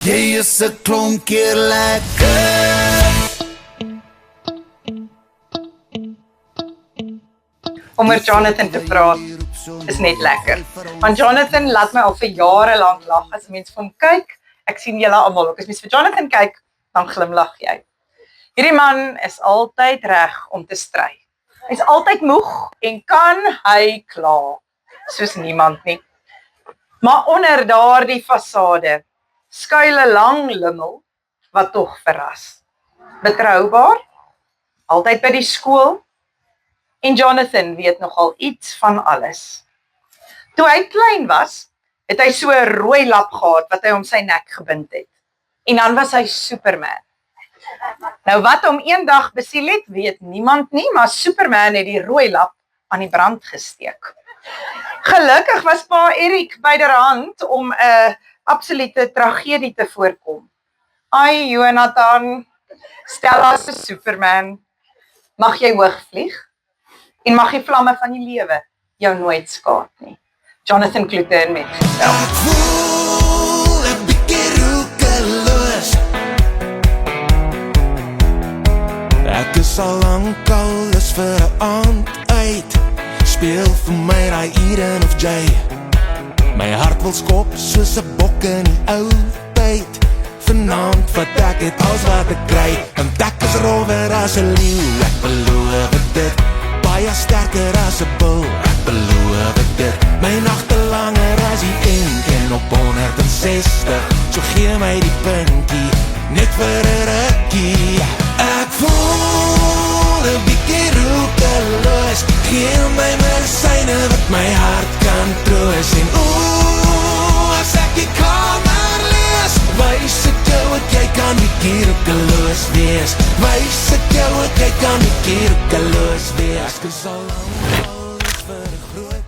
Jy is 'n klonkie lekker. Om oor Jonathan te praat is net lekker. Want Jonathan laat my al vir jare lank lag as mens vir hom kyk. Ek sien julle almal ook. As mens vir Jonathan kyk, dan glimlag jy. Hierdie man is altyd reg om te stry. Hy's altyd moeg en kan hy kla, soos niemand nie. Maar onder daardie fasade skuil 'n lang lummel wat tog verras. Betroubaar, altyd by die skool. En Jonathan weet nogal iets van alles. Toe hy klein was, het hy so 'n rooi lap gehad wat hy om sy nek gebind het. En dan was hy Superman. Nou wat hom eendag besiel het, weet niemand nie, maar Superman het die rooi lap aan die brand gesteek. Gelukkig was pa Erik byderhand om 'n absolute tragedie te voorkom. Ai Jonathan, stel as 'n Superman, mag jy hoog vlieg en mag die vlamme van die lewe jou nooit skaad nie. Jonathan Kluter met gestel. Ek voel 'n bietjie roekeloos. Ek is al lank al lus vir 'n aand uit. Speel vir my daai Eden of Jay. My hart wil skop soos 'n bok in die ou tyd. Vanaand vat ek dit als wat ek kry. En ek is rower as 'n leeu. Ek beloof dit. Baie sterker as 'n bul. Ek beloof dit. My nagte langer as die een op 160. So gee my die pinkie net vir 'n rukkie. Ek voel 'n bietjie roekeloos. Gee my medisyne wat my hart kan troos. En as ek die kamer lees, wys ek jou dat jy kan bietjie roekeloos wees. Wys ek jou dat jy kan bietjie roekeloos wees. Ek is al lang al is vir 'n groot